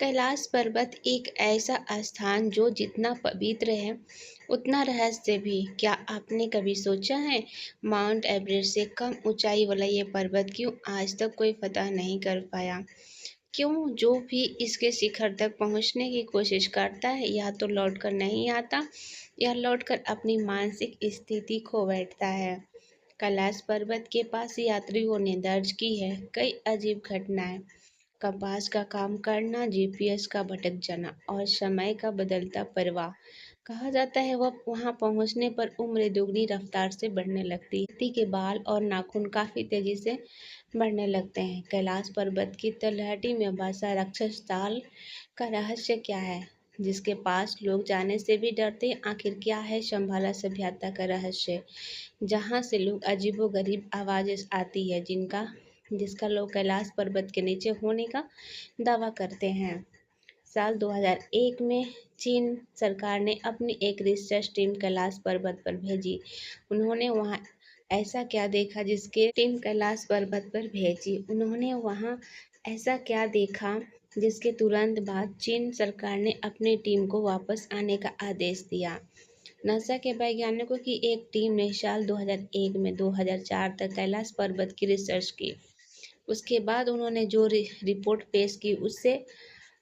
कैलाश पर्वत एक ऐसा स्थान जो जितना पवित्र है उतना रहस्य भी। क्या आपने कभी सोचा है माउंट एवरेस्ट से कम ऊंचाई वाला ये पर्वत क्यों आज तक कोई फतह नहीं कर पाया? क्यों जो भी इसके शिखर तक पहुंचने की कोशिश करता है या तो लौटकर नहीं आता या लौटकर अपनी मानसिक स्थिति खो बैठता है। कैलाश पर्वत के पास यात्रियों ने दर्ज की है कई अजीब घटनाएं। कंपास का काम करना, जीपीएस का भटक जाना और समय का बदलता प्रवाह। कहा जाता है वह वहां पहुंचने पर उम्र दुगनी रफ्तार से बढ़ने लगती है। व्यक्ति के बाल और नाखून काफी तेजी से बढ़ने लगते हैं। कैलाश पर्वत की तलहटी में बसा राक्षस ताल का रहस्य क्या है, जिसके पास लोग जाने से भी डरते हैं? आखिर क्या है शंभाला सभ्यता का रहस्य, जहाँ से लोग अजीबोगरीब आवाजें आती है जिसका लोग कैलाश पर्वत के नीचे होने का दावा करते हैं। साल 2001 में चीन सरकार ने अपनी एक रिसर्च टीम कैलाश पर्वत पर भेजी। उन्होंने वहां ऐसा क्या देखा जिसके टीम कैलाश पर्वत पर भेजी उन्होंने वहां ऐसा क्या देखा जिसके तुरंत बाद चीन सरकार ने अपनी टीम को वापस आने का आदेश दिया। नासा के वैज्ञानिकों की एक टीम ने साल 2001 में 2004 तक कैलाश पर्वत की रिसर्च की। उसके बाद उन्होंने जो रिपोर्ट पेश की उससे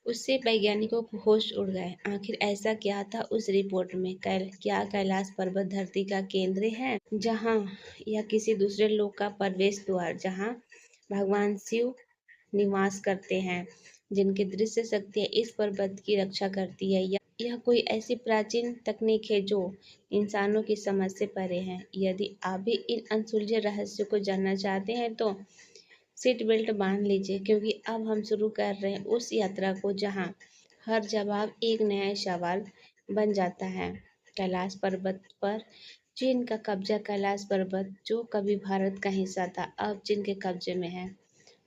उससे वैज्ञानिकों को होश उड़ गए। आखिर ऐसा क्या था उस रिपोर्ट में? क्या कैलाश पर्वत धरती का केंद्र है जहां या किसी दूसरे लोक का प्रवेश द्वार जहां भगवान शिव निवास करते हैं, जिनकी दृश्य शक्तियाँ इस पर्वत की रक्षा करती है, या यह कोई ऐसी प्राचीन तकनीक है जो इंसानों की समझ से परे है? यदि आप भी इन अनसुलझे रहस्यों को जानना चाहते हैं तो सीट बेल्ट बांध लीजिए, क्योंकि अब हम शुरू कर रहे हैं उस यात्रा को जहां हर जवाब एक नया सवाल बन जाता है। कैलाश पर्वत पर चीन का कब्जा। कैलाश पर्वत जो कभी भारत का हिस्सा था अब चीन के कब्जे में है।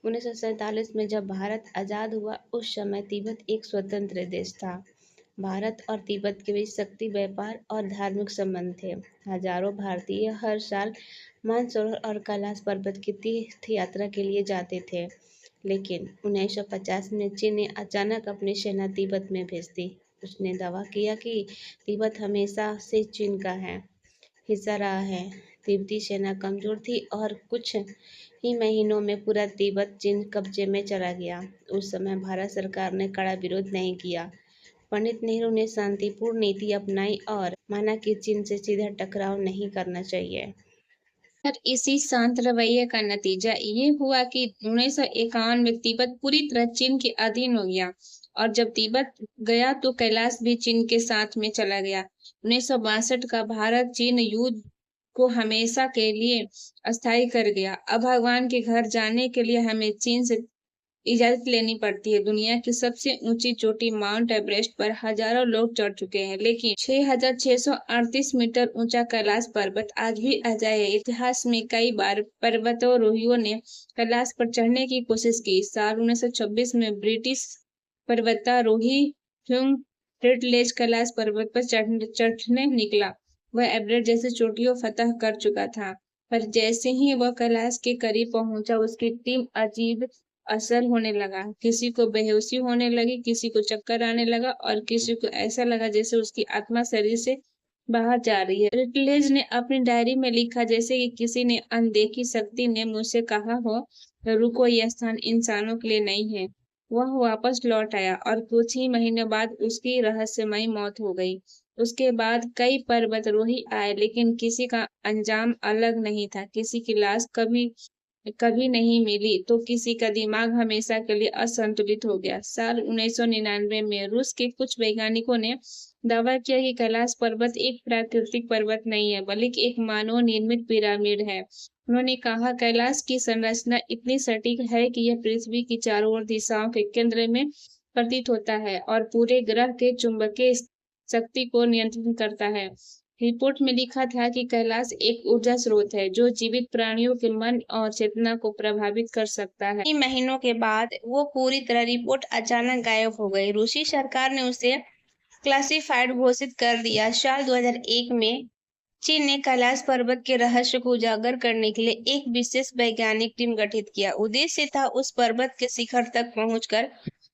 1947 में जब भारत आज़ाद हुआ उस समय तिब्बत एक स्वतंत्र देश था। भारत और तिब्बत के बीच शक्ति, व्यापार और धार्मिक संबंध थे। हजारों भारतीय हर साल मानसरोवर और कैलाश पर्वत की तीर्थ यात्रा के लिए जाते थे। लेकिन 1950 में चीन ने अचानक अपनी सेना तिब्बत में भेज दी। उसने दावा किया कि तिब्बत हमेशा से चीन का हिस्सा रहा है। तिब्बती सेना कमजोर थी और कुछ ही महीनों में पूरा तिब्बत चीन कब्जे में चला गया। उस समय भारत सरकार ने कड़ा विरोध नहीं किया। पंडित नेहरू ने शांतिपूर्ण नीति अपनाई और माना कि चीन से सीधा टकराव नहीं करना चाहिए। पर इसी शांत रवैये का नतीजा ये हुआ कि 1951 में तिब्बत पूरी तरह चीन के अधीन हो गया, और जब तिब्बत गया तो कैलाश भी चीन के साथ में चला गया। 1962 का भारत चीन युद्ध को हमेशा के लिए अस्थायी कर गया। अब भगवान के घर जाने के लिए हमें चीन से इजाजत लेनी पड़ती है। दुनिया की सबसे ऊंची चोटी माउंट एवरेस्ट पर हजारों लोग चढ़ चुके हैं, लेकिन 6,638 मीटर ऊंचा कैलाश पर्वत आज भी अजय है। इतिहास में कई बार पर्वतारोहियों ने कैलाश पर चढ़ने की कोशिश की। साल 1926 में ब्रिटिश पर्वतारोही ह्यूग रिटलेज कैलाश पर्वत पर चढ़ने निकला। वह एवरेस्ट जैसी चोटियों फतह कर चुका था, पर जैसे ही वह कैलाश के करीब पहुंचा उसकी टीम अजीब असर होने लगा। किसी को बेहोशी होने लगी, किसी को चक्कर आने लगा और किसी को ऐसा लगा जैसे उसकी आत्मा शरीर से बाहर जा रही है। रिटलेज ने अपनी डायरी में लिखा, जैसे कि किसी ने अनदेखी शक्ति ने मुझसे कहा हो, रुको, यह स्थान इंसानों के लिए नहीं है। वह वापस लौट आया और कुछ ही महीने बाद उसकी रहस्यमयी मौत हो गई। उसके बाद कई पर्वतारोही आए, लेकिन किसी का अंजाम अलग नहीं था। किसी की लाश कभी कभी नहीं मिली तो किसी का दिमाग हमेशा के लिए असंतुलित हो गया। साल 1999 में रूस के कुछ वैज्ञानिकों ने दावा किया कि कैलाश पर्वत एक प्राकृतिक पर्वत नहीं है, बल्कि एक मानव निर्मित पिरामिड है। उन्होंने कहा, कैलाश की संरचना इतनी सटीक है कि यह पृथ्वी की चारों ओर दिशाओं के केंद्र में प्रतीत होता है और पूरे ग्रह के चुंबकीय शक्ति को नियंत्रित करता है। रिपोर्ट में लिखा था कि कैलाश एक ऊर्जा स्रोत है जो जीवित प्राणियों के मन और चेतना को प्रभावित कर सकता है। कई महीनों के बाद वो पूरी तरह रिपोर्ट अचानक गायब हो गई। रूसी सरकार ने उसे क्लासिफाइड घोषित कर दिया। साल 2001 में चीन ने कैलाश पर्वत के रहस्य को उजागर करने के लिए एक विशेष वैज्ञानिक टीम गठित किया। उद्देश्य था उस पर्वत के शिखर तक पहुंचकर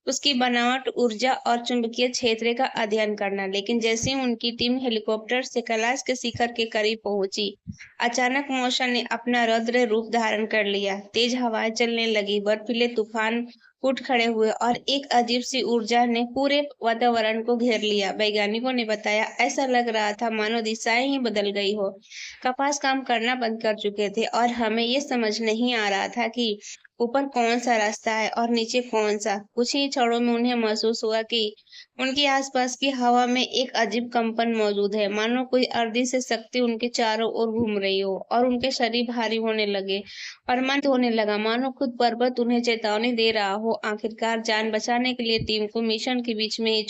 उसकी बनावट, ऊर्जा और चुंबकीय क्षेत्र का अध्ययन करना। लेकिन जैसे ही उनकी टीम हेलीकॉप्टर से कैलाश के शिखर के करीब पहुंची, अचानक मौसम ने अपना रौद्र रूप धारण कर लिया। तेज हवाएं चलने लगी, बर्फीले तूफान उठ खड़े हुए और एक अजीब सी ऊर्जा ने पूरे वातावरण को घेर लिया। वैज्ञानिकों ने बताया, ऐसा लग रहा था मानो दिशाएं ही बदल गई हो। कपास काम करना बंद कर चुके थे और हमें ये समझ नहीं आ रहा था कि ऊपर कौन सा रास्ता है और नीचे कौन सा। कुछ ही क्षणों में उन्हें महसूस हुआ कि उनके आसपास की हवा में एक अजीब कंपन मौजूद है, मानो कोई अदृश्य शक्ति उनके चारों ओर घूम रही हो। और उनके शरीर भारी होने लगे और मन होने लगा, मानो खुद पर्वत उन्हें चेतावनी दे रहा हो। आखिरकार जान बचाने के लिए टीम को मिशन के बीच में ही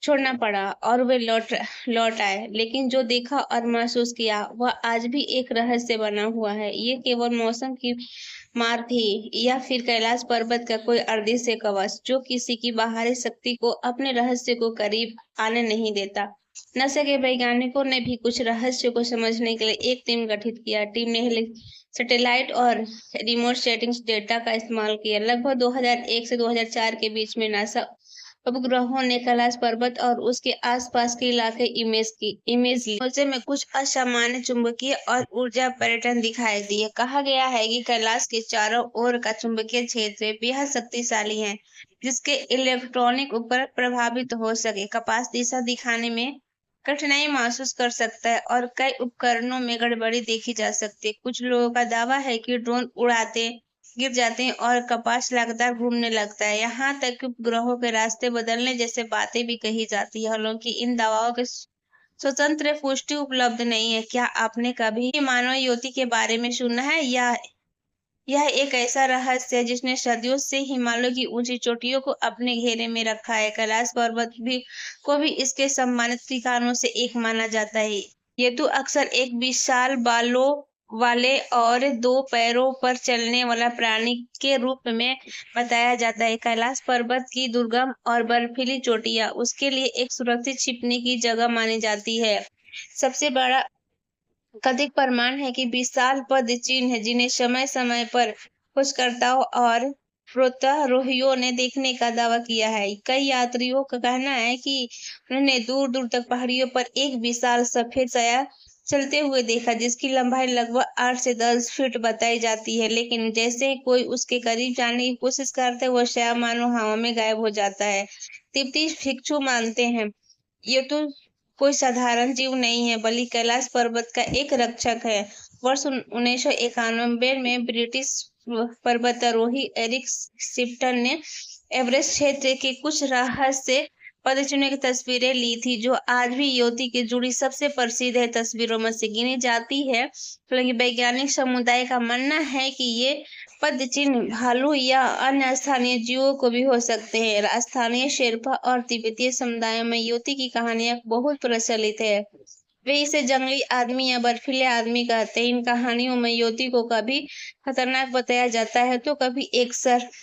छोड़ना पड़ा और वे लौट आए। लेकिन जो देखा और महसूस किया वह आज भी एक रहस्य बना हुआ है। ये केवल मौसम की मार थी या फिर कैलाश पर्वत का कोई अदृश्य कवच जो किसी की बाहरी शक्ति को अपने रहस्य को करीब आने नहीं देता। नासा के वैज्ञानिकों ने भी कुछ रहस्य को समझने के लिए एक टीम गठित किया। टीम ने सैटेलाइट और रिमोट सेटिंग्स डेटा का इस्तेमाल किया। लगभग 2001 से 2004 के बीच में नासा उपग्रहों ने कैलाश पर्वत और उसके आसपास के इलाके इमेज ली। मौसम में कुछ असामान्य चुंबकीय और ऊर्जा पैटर्न दिखाई दिए। कहा गया है कि कैलाश के चारों ओर का चुंबकीय क्षेत्र बेहद शक्तिशाली है, जिसके इलेक्ट्रॉनिक ऊपर प्रभावित हो सके। कपास दिशा दिखाने में कठिनाई महसूस कर सकता है और कई उपकरणों में गड़बड़ी देखी जा सकती है। कुछ लोगों का दावा है कि ड्रोन उड़ाते गिर जाते हैं और कपास लगातार घूमने लगता है। यहाँ तक कि उपग्रहों के रास्ते बदलने जैसे बातें भी कही जाती है। हालांकि इन दावाओं के स्वतंत्र पुष्टि उपलब्ध नहीं है। क्या आपने कभी मानव युवती के बारे में सुना है, या यह एक ऐसा रहस्य है जिसने सदियों से हिमालय की ऊंची चोटियों को अपने घेरे में रखा है? कैलाश पर्वत को भी इसके सम्मानित ठिकानों से एक माना जाता है। ये तो अक्सर एक विशाल बालों वाले और दो पैरों पर चलने वाला प्राणी के रूप में बताया जाता है। कैलाश पर्वत की दुर्गम और बर्फीली चोटियां उसके लिए एक सुरक्षित छिपने की जगह मानी जाती है। सबसे बड़ा कथित प्रमाण है कि विशाल पद चिन्ह है, जिन्हें समय समय पर खोजकर्ताओं और पर्वतारोहियों ने देखने का दावा किया है। कई यात्रियों का कहना है कि उन्होंने दूर दूर तक पहाड़ियों पर एक विशाल सफेद साया चलते हुए देखा, जिसकी लंबाई लगभग 8 से 10 फीट बताई जाती है। लेकिन जैसे ही कोई उसके करीब जाने की कोशिश करता है, वह साया मानो हवा में गायब हो जाता है। तिब्बती भिक्षु मानते हैं ये तो कोई साधारण जीव नहीं है, बल्कि कैलाश पर्वत का एक रक्षक है। वर्ष 1991 में ब्रिटिश पर्वतारोही एरिक शिप्टन ने एवरेस्ट क्षेत्र के कुछ रहस्य पदचिन्हों की तस्वीरें ली थी, जो आज भी युवती की जुड़ी सबसे प्रसिद्ध है तस्वीरों में से गिनी जाती है। हालांकि वैज्ञानिक समुदाय का मानना है कि ये पदचिन्ह भालू या अन्य स्थानीय जीवों को भी हो सकते हैं। स्थानीय शेरपा और तिब्बतीय समुदायों में युवती की कहानियां बहुत प्रचलित है। वे इसे जंगली आदमी या बर्फीले आदमी कहते हैं। इन कहानियों में युवती को कभी खतरनाक बताया जाता है तो कभी एक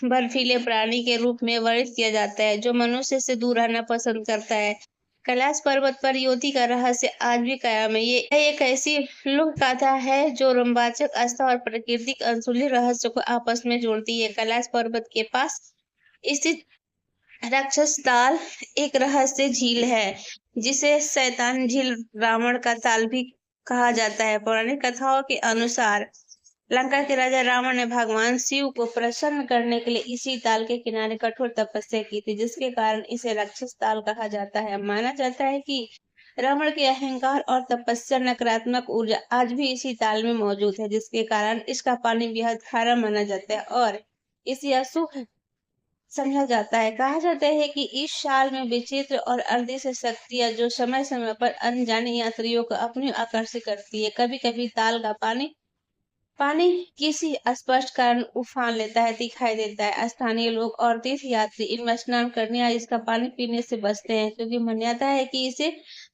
बर्फीले प्राणी के रूप में वर्णित किया जाता है, जो मनुष्य से दूर रहना पसंद करता है। कैलाश पर्वत पर युवती का रहस्य आज भी कायम है। ये एक ऐसी लोक गाथा है जो रोमांचक, आस्था और प्राकृतिक अनसुलझे रहस्य को आपस में जोड़ती है। कैलाश पर्वत के पास स्थित राक्षस ताल एक रहस्य झील है, जिसे शैतान झील रावण का ताल भी कहा जाता है। पौराणिक कथाओं के अनुसार लंका के राजा रावण ने भगवान शिव को प्रसन्न करने के लिए इसी ताल के किनारे कठोर तपस्या की थी, जिसके कारण इसे राक्षस ताल कहा जाता है। माना जाता है कि रावण के अहंकार और तपस्या नकारात्मक ऊर्जा आज भी इसी ताल में मौजूद है, जिसके कारण इसका पानी बेहद खारा माना जाता है और इसे अशुभ समझा जाता है। कहा जाता है कि इस साल में विचित्र और अदृश्य शक्तियां जो समय समय पर अनजाने यात्रियों को अपनी आकर्षित करती है। कभी कभी ताल का पानी किसी अस्पष्ट कारण उफान लेता है दिखाई देता है। स्थानीय लोग और तीर्थ यात्री इनमें स्नान करने या इसका पानी पीने से बचते हैं, क्योंकि मान्यता है कि इसे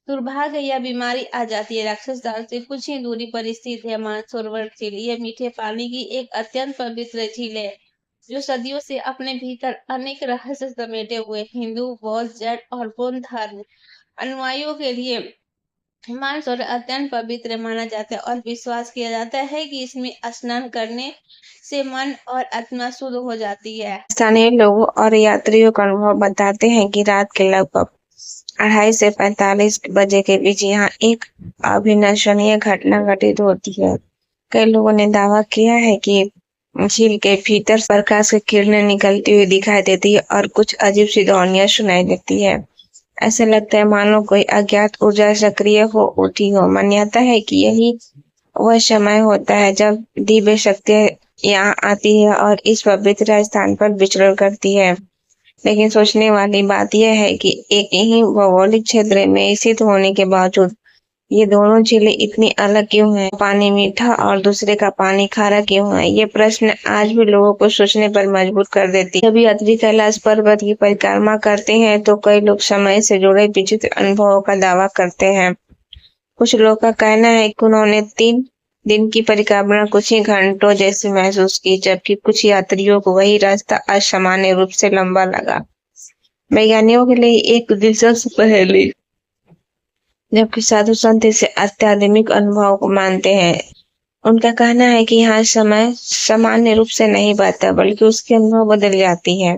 दुर्भाग्य या बीमारी आ जाती है। राक्षस ताल से कुछ ही दूरी पर स्थित है मानसरोवर झील। यह मीठे पानी की एक अत्यंत पवित्र झील है, जो सदियों से अपने भीतर अनेक रहस्य समेटे हुए हिंदू, बौद्ध, जैन और बौद्ध धर्म अनुयायियों के लिए मानसरोवर अत्यंत पवित्र माना जाता है और विश्वास किया जाता है कि इसमें स्नान करने से मन और आत्मा शुद्ध हो जाती है। स्थानीय लोगों और यात्रियों का अनुभव बताते हैं कि रात के लगभग 2:30 से 45 बजे के बीच यहाँ एक अविश्वसनीय घटना घटित होती है। कई लोगों ने दावा किया है कि झील के भीतर प्रकाश की किरणें निकलती हुई दिखाई देती है और कुछ अजीब सी ध्वनियां सुनाई देती है। ऐसा लगता है मानो कोई अज्ञात ऊर्जा सक्रिय हो उठी हो। मान्यता है कि यही वह समय होता है जब दिव्य शक्तियां यहाँ आती है और इस पवित्र स्थान पर विचरण करती है। लेकिन सोचने वाली बात यह है कि एक ही भौगोलिक क्षेत्र में स्थित होने के बावजूद ये दोनों झीलें इतनी अलग क्यों हैं? पानी मीठा और दूसरे का पानी खारा क्यों है? ये प्रश्न आज भी लोगों को सोचने पर मजबूर कर देती है। जब यात्री कैलाश पर्वत की परिक्रमा करते हैं तो कई लोग समय से जुड़े विचित्र अनुभवों का दावा करते हैं। कुछ लोगों का कहना है कि उन्होंने 3 दिन की परिक्रमा कुछ ही घंटों जैसी महसूस की, जबकि कुछ यात्रियों को वही रास्ता असामान्य रूप से लंबा लगा। वैज्ञानिकों के लिए एक दिलचस्प पहेली, जबकि साधु संत इसे अत्याधुनिक अनुभव को मानते हैं। उनका कहना है कि यहाँ समय सामान्य रूप से नहीं बहता, बल्कि उसके अनुभव बदल जाती है।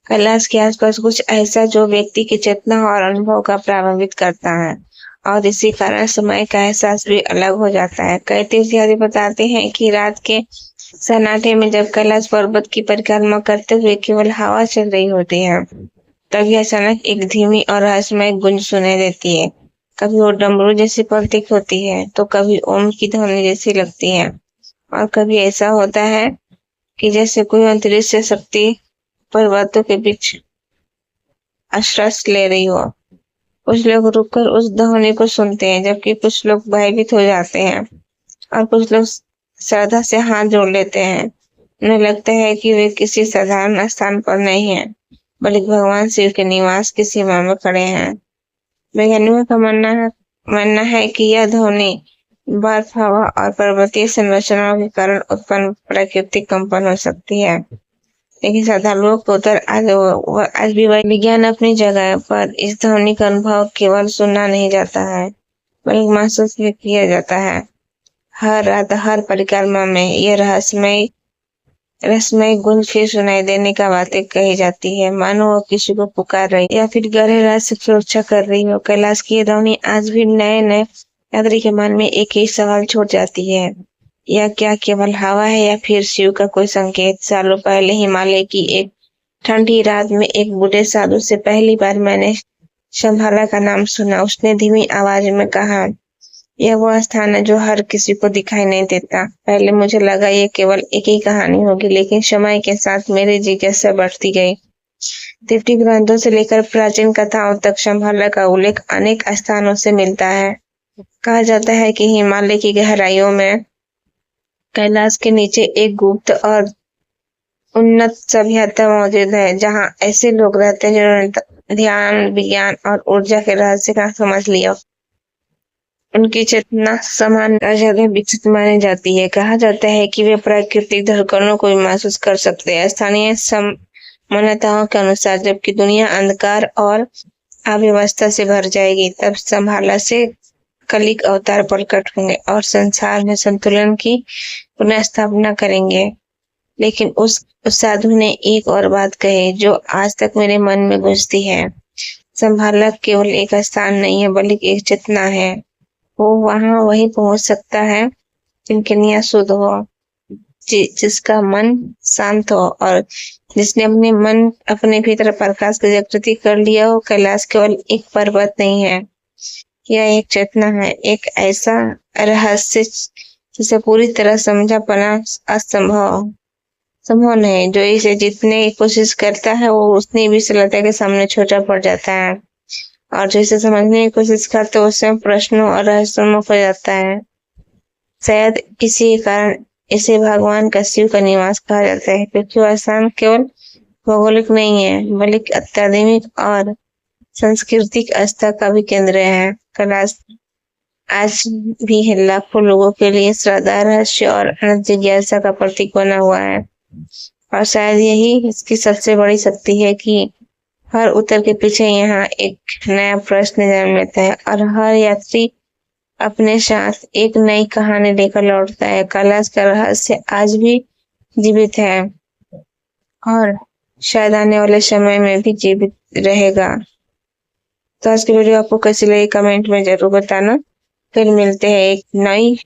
कैलाश के आसपास कुछ ऐसा जो व्यक्ति की चेतना और अनुभव का प्रभावित करता है, और इसी कारण समय का एहसास भी अलग हो जाता है। कई तीर्थयात्री बताते हैं कि रात के सन्नाटे में जब कैलाश पर्वत की परिक्रमा करते हुए केवल हवा चल रही होती है, तभी अचानक एक धीमी और रहस्यमय गूंज सुनाई देती है। कभी वो डमरू जैसी प्रतीत होती है, तो कभी ओम की ध्वनि जैसी लगती है, और कभी ऐसा होता है कि जैसे कोई अंतरिक्ष शक्ति पर्वतों के बीच आश्रय ले रही हो। कुछ लोग रुककर उस ध्वनि को सुनते हैं, जबकि कुछ लोग भयभीत हो जाते हैं और कुछ लोग श्रद्धा से हाथ जोड़ लेते हैं। उन्हें लगता है कि वे किसी साधारण स्थान पर नहीं है, बल्कि भगवान शिव के निवास की सीमा में खड़े हैं। वैज्ञानिकों का मानना है कि यह ध्वनि बर्फ, हवा और पर्वतीय संरचनाओं के कारण उत्पन्न प्राकृतिक कंपन हो सकती है। लेकिन श्रद्धालुओं को उत्तर आज भी विज्ञान अपनी जगह पर इस ध्वनि का अनुभव केवल सुनना नहीं जाता है, बल्कि महसूस भी किया जाता है। हर रात हर परिक्रमा में यह रहस्यमय गूंज फिर सुनाई देने का बातें कही जाती है, मानो वो किसी को पुकार रही या फिर गहरे रात से सुरक्षा कर रही हो। कैलाश की ये ध्वनि आज भी नए यात्री के मन में एक ही सवाल छोड़ जाती है, यह क्या केवल हवा है या फिर शिव का कोई संकेत? सालों पहले हिमालय की एक ठंडी रात में एक बूढ़े साधु से पहली बार मैंने शंभाला का नाम सुना। उसने धीमी आवाज में कहा, यह वो स्थान है जो हर किसी को दिखाई नहीं देता। पहले मुझे लगा ये केवल एक ही कहानी होगी, लेकिन समय के साथ मेरी जिज्ञासा बढ़ती गई। तिब्बती ग्रंथों से लेकर प्राचीन कथाओं तक शंभाला का उल्लेख अनेक स्थानों से मिलता है। कहा जाता है कि हिमालय की गहराइयों में कैलाश के नीचे एक गुप्त और उन्नत सभ्यता मौजूद है, जहाँ ऐसे लोग रहते हैं जिन्होंने ध्यान, विज्ञान और ऊर्जा के रहस्य का समझ लिया। उनकी चेतना समान जगह विकसित मानी जाती है। कहा जाता है कि वे प्राकृतिक धड़कनों को भी महसूस कर सकते हैं। स्थानीय मान्यताओं के अनुसार जबकि दुनिया अंधकार और अव्यवस्था से भर जाएगी, तब संभाला से कलिक अवतार प्रकट होंगे और संसार में संतुलन की पुनः स्थापना करेंगे। लेकिन उस साधु ने एक और बात कही जो आज तक मेरे मन में गूंजती है। संभाला केवल एक स्थान नहीं है, बल्कि एक चेतना है। वो वहां वही पहुंच सकता है जिनकी नियत शुद्ध हो, जिसका मन शांत हो और जिसने अपने भीतर प्रकाश की जागृति कर लिया हो। कैलाश केवल एक पर्वत नहीं है, यह एक चेतना है, एक ऐसा रहस्य जिसे पूरी तरह समझा पाना संभव नहीं। जो इसे जीतने की कोशिश करता है वो उतनी भी सरलता के सामने छोटा पड़ जाता है, और जो इसे समझने की कोशिश करते है उसमें प्रश्नों और रहस्योन्मुख हो जाता है। शायद इसी कारण इसे भगवान का शिव का निवास कहा जाता है, क्योंकि वह स्थान केवल भौगोलिक नहीं है, बल्कि आध्यात्मिक और सांस्कृतिक आस्था का भी केंद्र है। कैलाश आज भी लाखों लोगों के लिए श्रद्धा, रहस्य और अनंत जिज्ञासा का प्रतीक बना हुआ है, और शायद यही इसकी सबसे बड़ी शक्ति है कि हर उत्तर के पीछे यहाँ एक नया प्रश्न जन्म लेता है, और हर यात्री अपने साथ एक नई कहानी लेकर लौटता है। कैलाश का रहस्य आज भी जीवित है और शायद आने वाले समय में भी जीवित रहेगा। तो आज की वीडियो आपको कैसी लगी कमेंट में जरूर बताना। फिर मिलते हैं एक नई